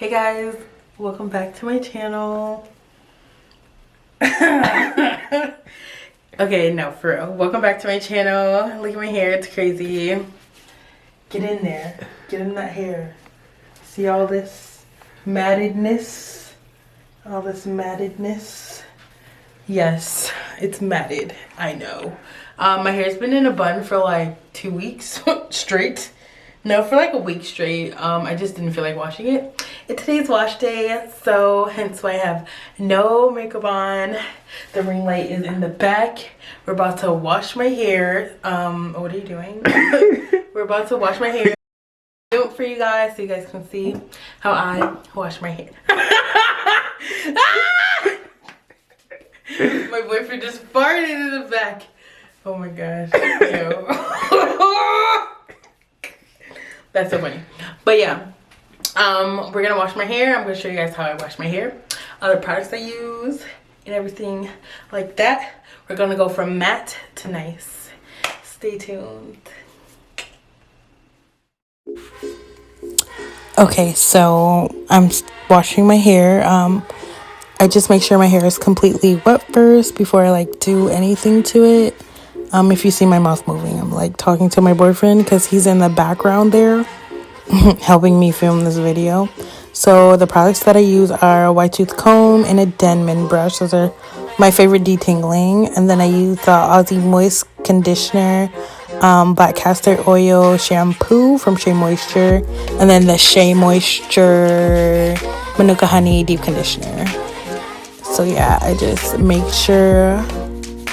Hey guys, welcome back to my channel. Okay, no, for real. Welcome back to my channel. Look at my hair, it's crazy. Get in there. Get in that hair. See all this mattedness? All this mattedness? Yes, it's matted. I know. My hair's been in a bun for like 2 weeks straight. No, for like a week straight. I just didn't feel like washing it. It's today's wash day, so hence why I have no makeup on. The ring light is in the back. We're about to wash my hair. What are you doing? We're about to wash my hair. Do it for you guys so you guys can see how I wash my hair. My boyfriend just farted in the back. Oh my gosh. Ew. That's so funny. But yeah, we're gonna wash my hair. I'm gonna show you guys how I wash my hair, other products I use, and everything like that. We're gonna go from matte to nice. Stay tuned. Okay, so I'm washing my hair. I just make sure my hair is completely wet first before I like do anything to it. If you see my mouth moving, I'm like talking to my boyfriend because he's in the background there helping me film this video. So the products that I use are a white tooth comb and a Denman brush. Those are my favorite detangling. And then I use the Aussie Moist conditioner, black castor oil shampoo from SheaMoisture, and then the SheaMoisture Manuka honey deep conditioner. So yeah, I just make sure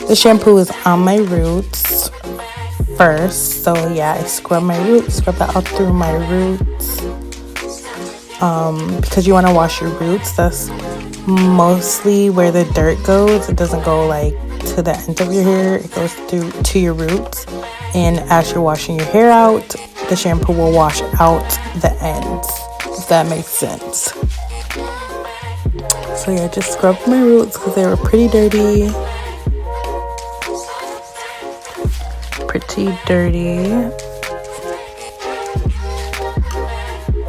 the shampoo is on my roots first. So yeah, I scrub my roots, scrub that out through my roots. Because you want to wash your roots. That's mostly where the dirt goes. It doesn't go like to the end of your hair. It goes through to your roots. And as you're washing your hair out, the shampoo will wash out the ends. If that makes sense. So yeah, just scrub my roots because they were pretty dirty.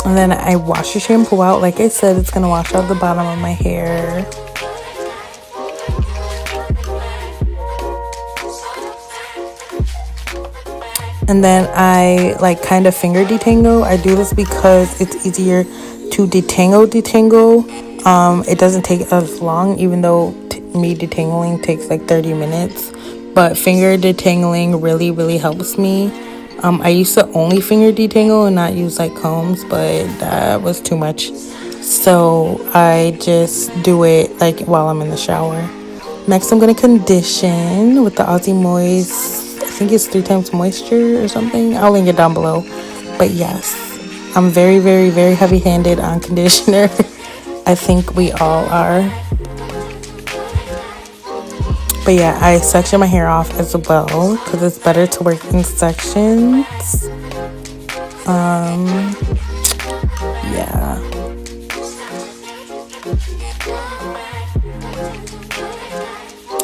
And then I wash the shampoo out. Like I said, it's gonna wash out the bottom of my hair. And then I like kind of finger detangle. I do this because it's easier to detangle. It doesn't take as long, even though me detangling takes like 30 minutes. But finger detangling really helps me. I used to only finger detangle and not use like combs, but that was too much. So I just do it like while I'm in the shower. Next, I'm gonna condition with the Aussie Moist. I think it's 3 times moisture or something. I'll link it down below. But yes, I'm very heavy-handed on conditioner. I think we all are. But yeah, I section my hair off as well because it's better to work in sections. Yeah.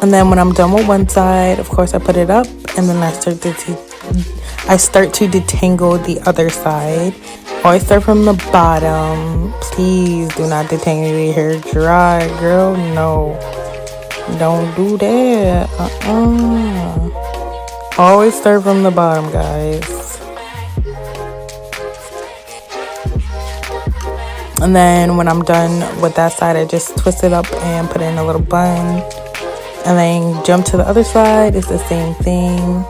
And then when I'm done with one side, of course I put it up, and then I start to detangle the other side. Always start from the bottom. Please do not detangle your hair dry, girl. No. Don't do that. Always start from the bottom, guys. And then when I'm done with that side, I just twist it up and put it in a little bun. And then jump to the other side. It's the same thing.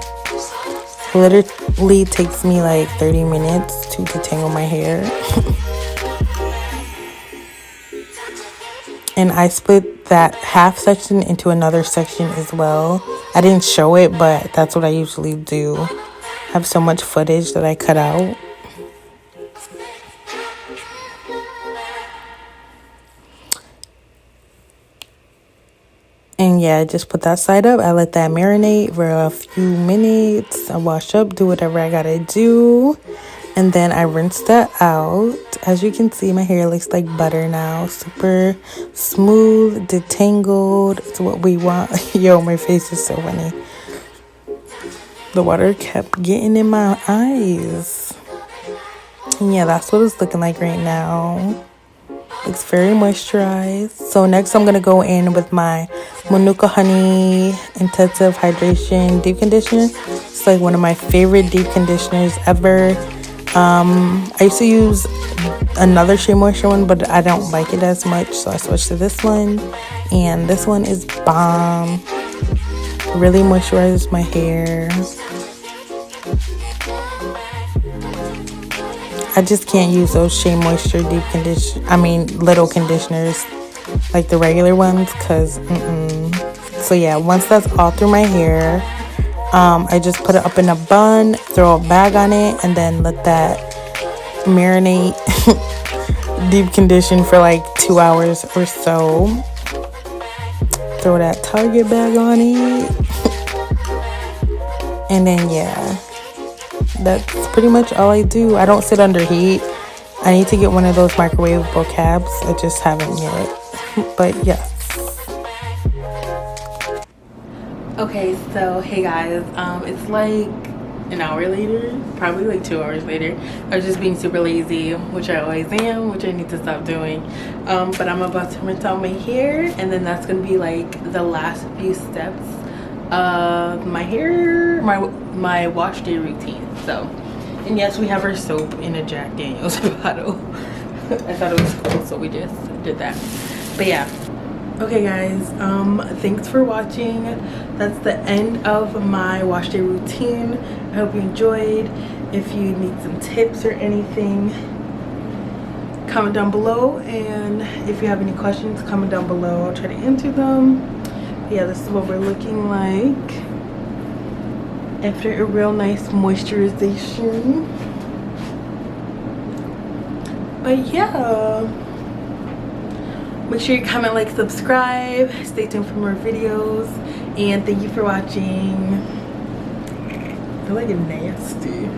Literally takes me like 30 minutes to detangle my hair. And I split that half section into another section as well. I didn't show it, but that's what I usually do. I have so much footage that I cut out. And yeah, I just put that side up. I let that marinate for a few minutes. I wash up, do whatever I gotta do. And then I rinse that out. As you can see, my hair looks like butter now. Super smooth, detangled. It's what we want. Yo, my face is so funny. The water kept getting in my eyes. And yeah, that's what it's looking like right now. Looks very moisturized. So next I'm going to go in with my Manuka Honey Intensive Hydration Deep Conditioner. It's like one of my favorite deep conditioners ever. I used to use another SheaMoisture one, but I don't like it as much, so I switched to this one. And this one is bomb. Really moisturizes my hair. I just can't use those SheaMoisture deep little conditioners like the regular ones, because so yeah, once that's all through my hair, I just put it up in a bun, throw a bag on it, and then let that marinate, deep condition for like 2 hours or so. Throw that Target bag on it. And then yeah, that's pretty much all I do. I don't sit under heat. I need to get one of those microwavable cabs. I just haven't yet. But yes. Okay, so hey guys, it's like an hour later, probably like 2 hours later. I was just being super lazy, which I always am, which I need to stop doing. But I'm about to rinse out my hair, and then that's gonna be like the last few steps of my hair, my wash day routine. So, and yes, we have our soap in a Jack Daniels bottle. I thought it was cool, so we just did that. But yeah. Okay guys, thanks for watching. That's the end of my wash day routine. I hope you enjoyed. If you need some tips or anything, comment down below, and if you have any questions, comment down below. I'll try to answer them. But yeah, this is what we're looking like after a real nice moisturization. But yeah, make sure you comment, like, subscribe. Stay tuned for more videos. And thank you for watching. I feel like it's nasty.